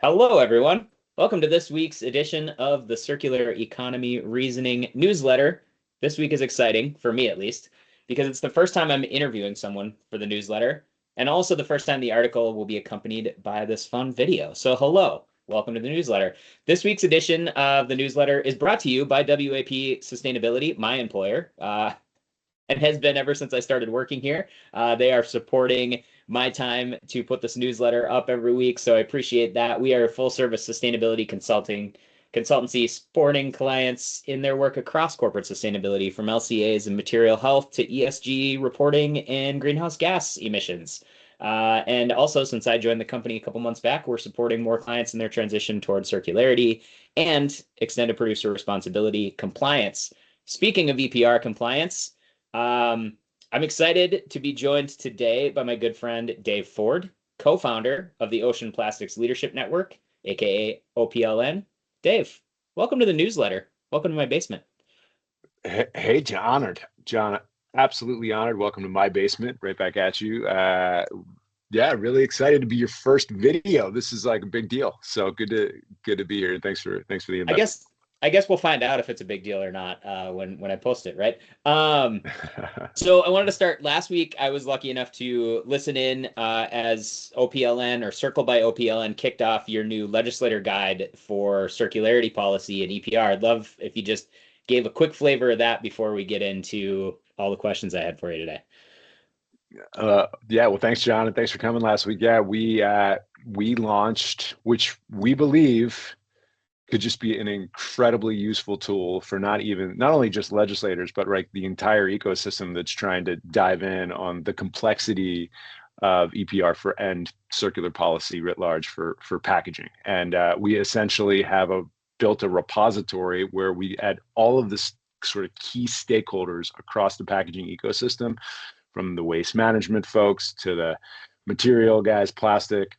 Hello, everyone. Welcome to this week's edition of the Circular Economy Reasoning newsletter. This week is exciting, for me at least, because it's the first time I'm interviewing someone for the newsletter, and also the first time the article will be accompanied by this fun video. So, hello, welcome to the newsletter. This week's edition of the newsletter is brought to you by WAP Sustainability, my employer, and has been ever since I started working here. They are supporting my time to put this newsletter up every week, so I appreciate that. We are a full-service sustainability consultancy supporting clients in their work across corporate sustainability, from LCAs and material health to ESG reporting and greenhouse gas emissions. And also, since I joined the company a couple months back, we're supporting more clients in their transition towards circularity and extended producer responsibility compliance. Speaking of EPR compliance, I'm excited to be joined today by my good friend Dave Ford, co-founder of the Ocean Plastics Leadership Network, aka OPLN. Dave, welcome to the newsletter. Welcome to my basement. Hey, John, honored. John, absolutely honored. Welcome to my basement. Right back at you. Yeah, really excited to be your first video. This is like a big deal. So good to be here. And thanks for the I invite. guess I guess we'll find out if it's a big deal or not when I post it, right? So I wanted to start last week. I was lucky enough to listen in as OPLN or Circle by OPLN kicked off your new legislator guide for circularity policy and EPR. I'd love if you just gave a quick flavor of that before we get into all the questions I had for you today. Yeah, well, thanks, John, and thanks for coming last week. Yeah, we launched, which we believe could just be an incredibly useful tool for not only just legislators, but right the entire ecosystem that's trying to dive in on the complexity of EPR and circular policy writ large for packaging. And we essentially have built a repository where we add all of this sort of key stakeholders across the packaging ecosystem, from the waste management folks to the material guys, plastic,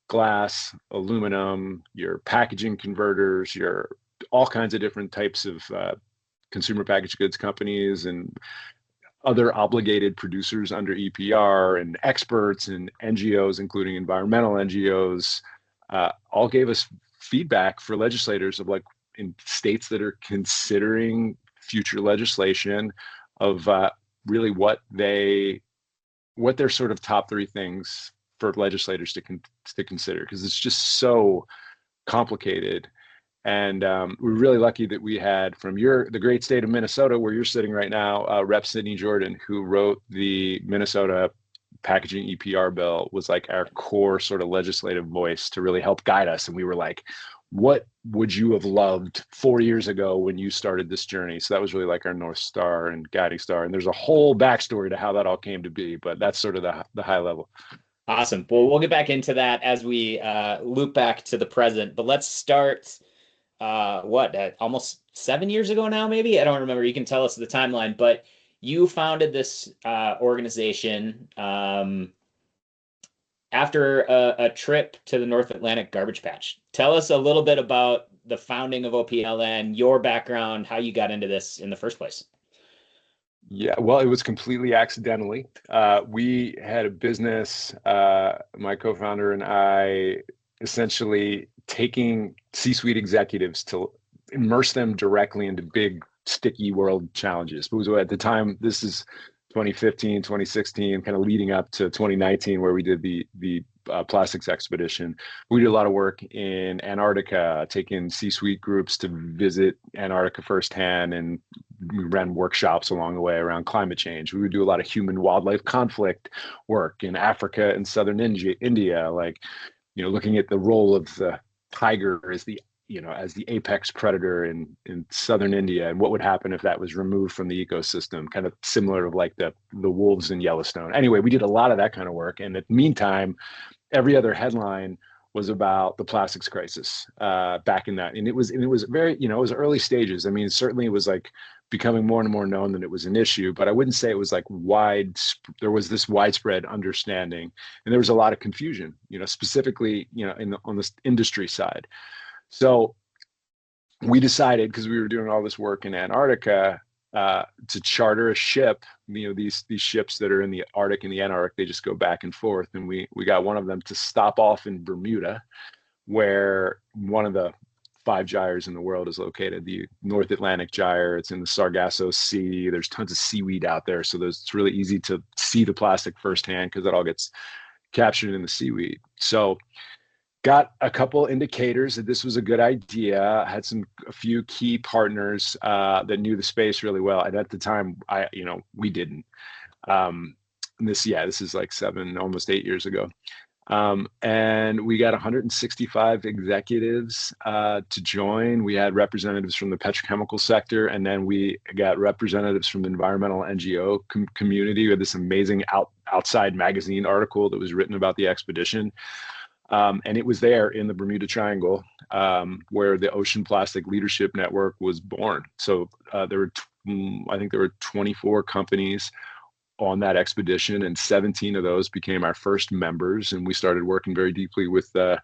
glass, aluminum, your packaging converters, your all kinds of different types of consumer packaged goods companies and other obligated producers under EPR, and experts and NGOs, including environmental NGOs, all gave us feedback for legislators of, like, in states that are considering future legislation, of really what their sort of top three things for legislators to consider, because it's just so complicated. And we're really lucky that we had from the great state of Minnesota, where you're sitting right now, Rep. Sidney Jordan, who wrote the Minnesota packaging EPR bill, was like our core sort of legislative voice to really help guide us. And we were like, what would you have loved 4 years ago when you started this journey? So that was really like our North Star and guiding star. And there's a whole backstory to how that all came to be, but that's sort of the high level. Awesome. Well, we'll get back into that as we loop back to the present. But let's start almost 7 years ago now, maybe? I don't remember. You can tell us the timeline, but you founded this organization after a trip to the North Atlantic garbage patch. Tell us a little bit about the founding of OPLN, your background, how you got into this in the first place. Yeah, well, it was completely accidentally. We had a business, my co-founder and I, essentially taking C-suite executives to immerse them directly into big, sticky world challenges. It was at the time, this is 2015, 2016, kind of leading up to 2019, where we did the plastics expedition. We did a lot of work in Antarctica, taking C-suite groups to visit Antarctica firsthand, and we ran workshops along the way around climate change. We would do a lot of human wildlife conflict work in Africa and southern India, like, looking at the role of the tiger as the apex predator in southern India, and what would happen if that was removed from the ecosystem, kind of similar to like the wolves in Yellowstone. Anyway, we did a lot of that kind of work. And in the meantime, every other headline was about the plastics crisis back in that. And it was very, it was early stages. I mean, certainly it was like becoming more and more known that it was an issue, but I wouldn't say it was like there was this widespread understanding, and there was a lot of confusion, specifically, on this industry side. So we decided, because we were doing all this work in Antarctica, to charter a ship. These ships that are in the Arctic and the Antarctic, they just go back and forth. And we got one of them to stop off in Bermuda, where one of the 5 gyres in the world is located, the North Atlantic Gyre. It's in the Sargasso Sea. There's tons of seaweed out there. So it's really easy to see the plastic firsthand because it all gets captured in the seaweed. So got a couple indicators that this was a good idea. Had a few key partners that knew the space really well. And at the time, we didn't. This is like 7, almost 8 years ago. And we got 165 executives to join. We had representatives from the petrochemical sector, and then we got representatives from the environmental NGO community. We had this amazing outside magazine article that was written about the expedition. And it was there in the Bermuda Triangle where the Ocean Plastic Leadership Network was born. So I think there were 24 companies on that expedition, and 17 of those became our first members. And we started working very deeply with the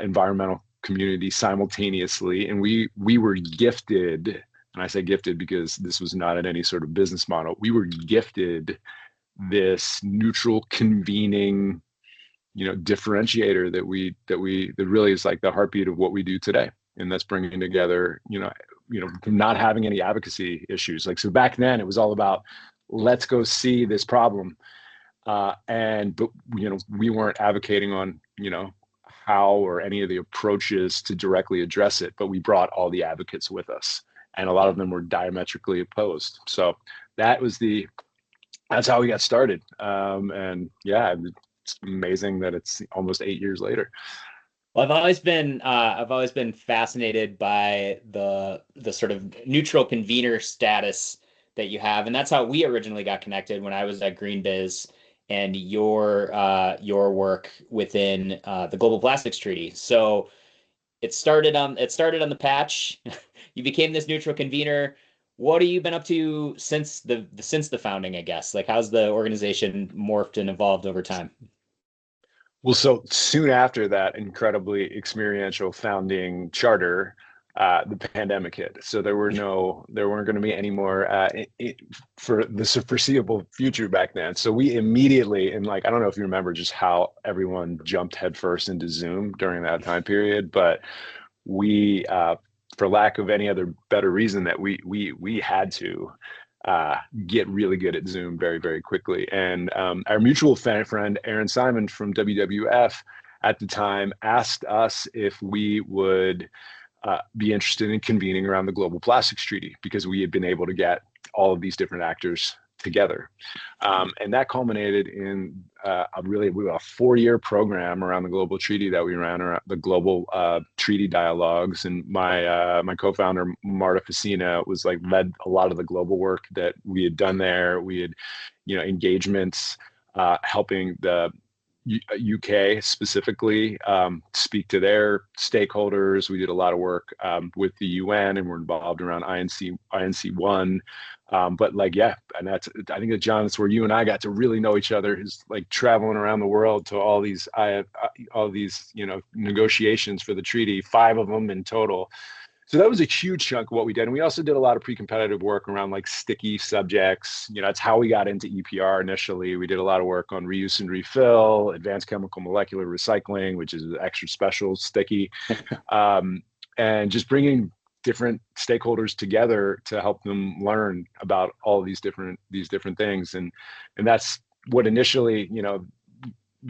environmental community simultaneously. And we were gifted, and I say gifted because this was not in any sort of business model. We were gifted this neutral convening, differentiator that really is like the heartbeat of what we do today. And that's bringing together, not having any advocacy issues. So back then it was all about, let's go see this problem. But we weren't advocating on, how or any of the approaches to directly address it, but we brought all the advocates with us, and a lot of them were diametrically opposed. So that's how we got started. It's amazing that it's almost 8 years later. Well, I've always been fascinated by the sort of neutral convener status that you have, and that's how we originally got connected when I was at GreenBiz, and your work within the Global Plastics Treaty. So it started on the patch. You became this neutral convener. What have you been up to since the founding, I guess? How's the organization morphed and evolved over time? Well, so soon after that incredibly experiential founding charter, the pandemic hit. So there weren't going to be any more for the foreseeable future back then. So we immediately, and I don't know if you remember just how everyone jumped headfirst into Zoom during that time period, but we, for lack of any other better reason, that we had to get really good at Zoom very, very quickly. And our mutual friend, Aaron Simon from WWF at the time, asked us if we would be interested in convening around the Global Plastics Treaty, because we had been able to get all of these different actors together. And that culminated in a 4-year program around the global treaty that we ran, around the global treaty dialogues. And my co-founder, Marta Facina, led a lot of the global work that we had done there. We had, engagements helping the UK specifically speak to their stakeholders. We did a lot of work with the UN, and we're involved around INC 1. And I think that, John, that's where you and I got to really know each other, is traveling around the world to all these negotiations for the treaty, 5 of them in total. So that was a huge chunk of what we did. And we also did a lot of pre-competitive work around sticky subjects. That's how we got into EPR initially. We did a lot of work on reuse and refill, advanced chemical molecular recycling, which is extra special sticky, and just bringing different stakeholders together to help them learn about all of these different things. And that's what initially, I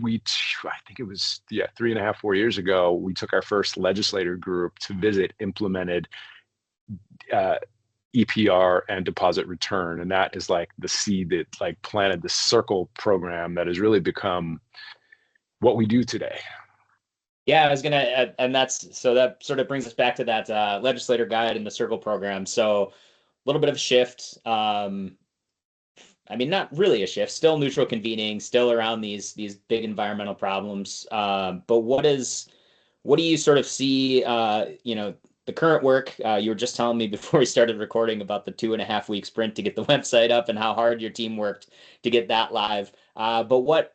think it was 3.5, 4 years ago, we took our first legislator group to visit implemented EPR and deposit return. And that is the seed that planted the Circle program that has really become what we do today. Yeah, I was gonna, and that sort of brings us back to that legislator guide and the Circle program. So a little bit of a shift. Not really a shift, still neutral convening, still around these big environmental problems. But what do you sort of see, the current work? You were just telling me before we started recording about the 2.5-week sprint to get the website up and how hard your team worked to get that live. But what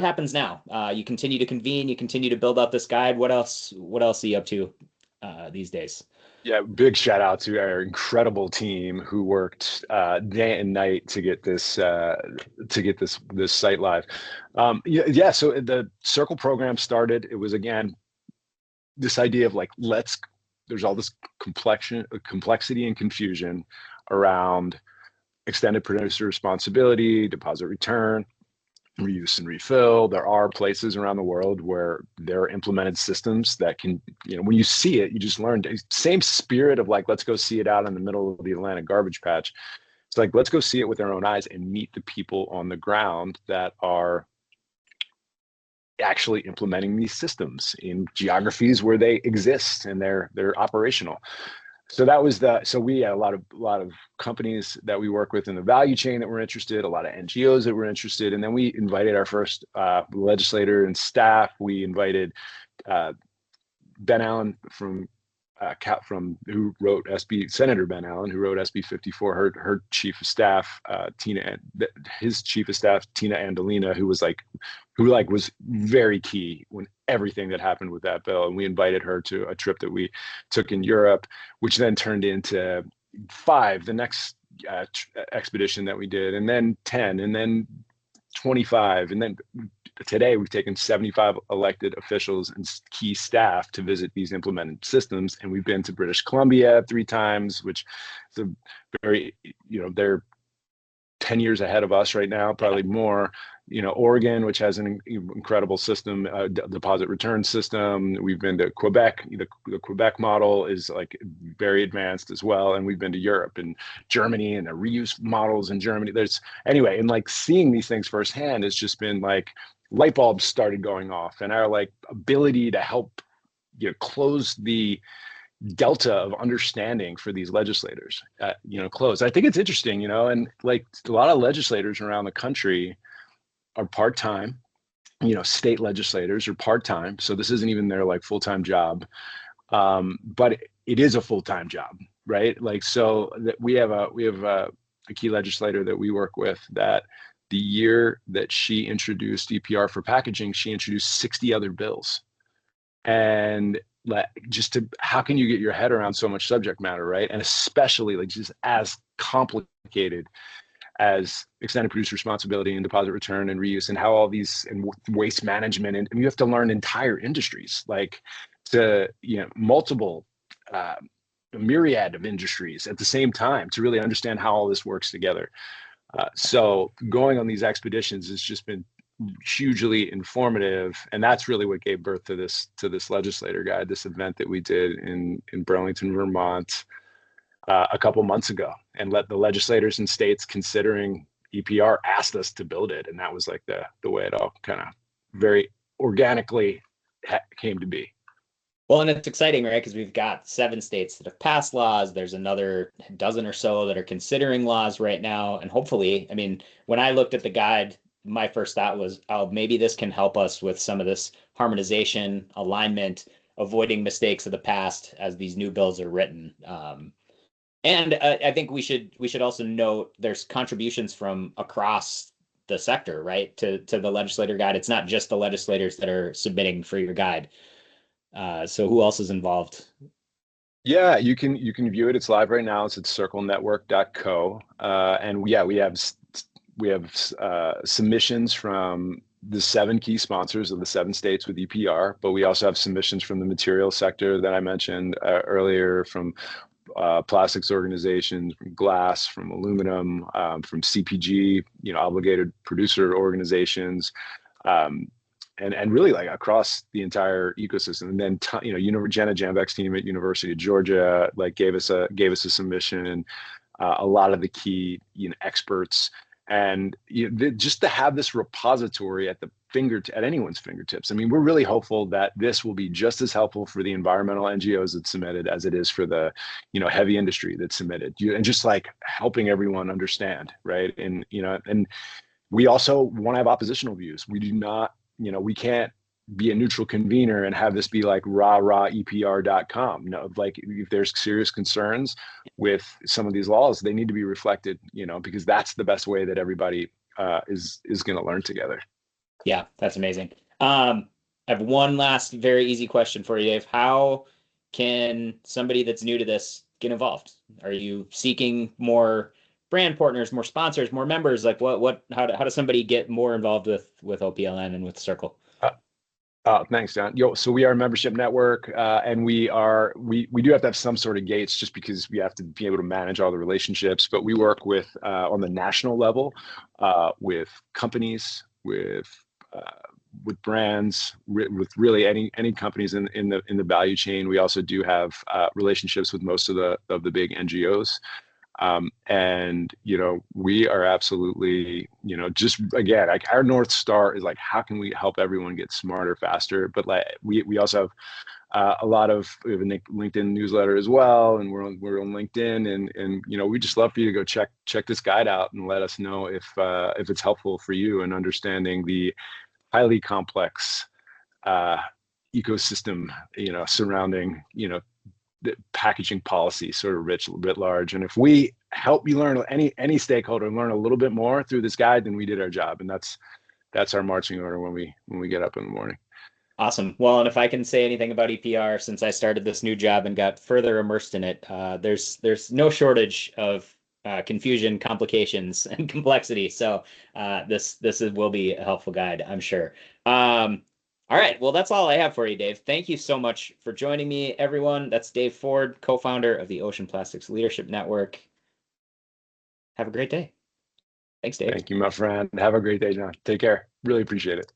happens now? You continue to convene, you continue to build out this guide. What else are you up to these days? Yeah, big shout out to our incredible team who worked day and night to get this site live. So the Circle program started. It was, again, this idea of like, there's all this complexity and confusion around extended producer responsibility, deposit return, reuse and refill. There are places around the world where there are implemented systems that can, when you see it, you just learn. Same spirit of like, let's go see it out in the middle of the Atlanta garbage patch. It's like, let's go see it with our own eyes and meet the people on the ground that are actually implementing these systems in geographies where they exist and they're operational. So that was so we had a lot of companies that we work with in the value chain that were interested, a lot of NGOs that were interested, and then we invited our first legislator and staff. We invited Ben Allen from who wrote Senator Ben Allen, who wrote SB 54, her chief of staff, his chief of staff, Tina Andolina, who was very key when everything that happened with that bill. And we invited her to a trip that we took in Europe, which then turned into 5, the next expedition that we did, and then 10, and then 25, and then today we've taken 75 elected officials and key staff to visit these implemented systems. And we've been to British Columbia 3 times, which is a very, they're 10 years ahead of us right now, probably more. Oregon, which has an incredible system, deposit return system. We've been to Quebec. The Quebec model is like very advanced as well. And we've been to Europe and Germany, and the reuse models in Germany. And like seeing these things firsthand has just been like light bulbs started going off, and our like ability to help close the delta of understanding for these legislators close. I think it's interesting, and like a lot of legislators around the country are part-time. State legislators are part-time, so this isn't even their like full-time job, but it is a full-time job, right? Like, so that we have a key legislator that we work with that the year that she introduced EPR for packaging, she introduced 60 other bills. And how can you get your head around so much subject matter, right? And especially like just as complicated as extended producer responsibility and deposit return and reuse, and how all these, and waste management, and you have to learn entire industries, like to multiple myriad of industries at the same time to really understand how all this works together. So going on these expeditions has just been hugely informative, and that's really what gave birth to this legislator guide, this event that we did in Burlington, Vermont, a couple months ago, and let the legislators and states considering EPR asked us to build it, and that was like the way it all kind of very organically came to be. Well, and it's exciting, right? Because we've got 7 states that have passed laws. There's another dozen or so that are considering laws right now. And hopefully, I mean, when I looked at the guide, my first thought was, oh, maybe this can help us with some of this harmonization, alignment, avoiding mistakes of the past as these new bills are written. And I think we should also note there's contributions from across the sector, right? To the legislator guide. It's not just the legislators that are submitting for your guide. So who else is involved? Yeah, you can view it. It's live right now. It's at circlenetwork.co. And we have submissions from the 7 key sponsors of the 7 states with EPR, but we also have submissions from the material sector that I mentioned earlier, from plastics organizations, from glass, from aluminum, from CPG, obligated producer organizations, and really like across the entire ecosystem. And then Jenna Jambek's team at University of Georgia like gave us a submission, and a lot of the key experts, and just to have this repository at anyone's fingertips. I mean, we're really hopeful that this will be just as helpful for the environmental NGOs that submitted as it is for the heavy industry that submitted, and just like helping everyone understand, right? And and we also want to have oppositional views. We do not, we can't be a neutral convener and have this be like EPR.com. No, like if there's serious concerns with some of these laws, they need to be reflected, because that's the best way that everybody is going to learn together. Yeah, that's amazing. I have one last very easy question for you, Dave. How can somebody that's new to this get involved? Are you seeking more brand partners, more sponsors, more members? Like how does somebody get more involved with OPLN and with Circle? Thanks, John. So we are a membership network, and we do have to have some sort of gates just because we have to be able to manage all the relationships. But we work with on the national level with companies, uh, with brands, with really any companies in the value chain. We also do have relationships with most of the big NGOs. And we are absolutely, just again, like our North Star is like, how can we help everyone get smarter faster? But like we also have we have a LinkedIn newsletter as well, and we're on LinkedIn, and we just love for you to go check this guide out and let us know if it's helpful for you in understanding the highly complex ecosystem, surrounding, the packaging policy sort of writ large. And if we help you learn, any stakeholder learn a little bit more through this guide, then we did our job. And that's our marching order when we get up in the morning. Awesome. Well, and if I can say anything about EPR, since I started this new job and got further immersed in it, there's no shortage of confusion, complications, and complexity. So will be a helpful guide, I'm sure. All right. Well, that's all I have for you, Dave. Thank you so much for joining me, everyone. That's Dave Ford, co-founder of the Ocean Plastics Leadership Network. Have a great day. Thanks, Dave. Thank you, my friend. Have a great day, John. Take care. Really appreciate it.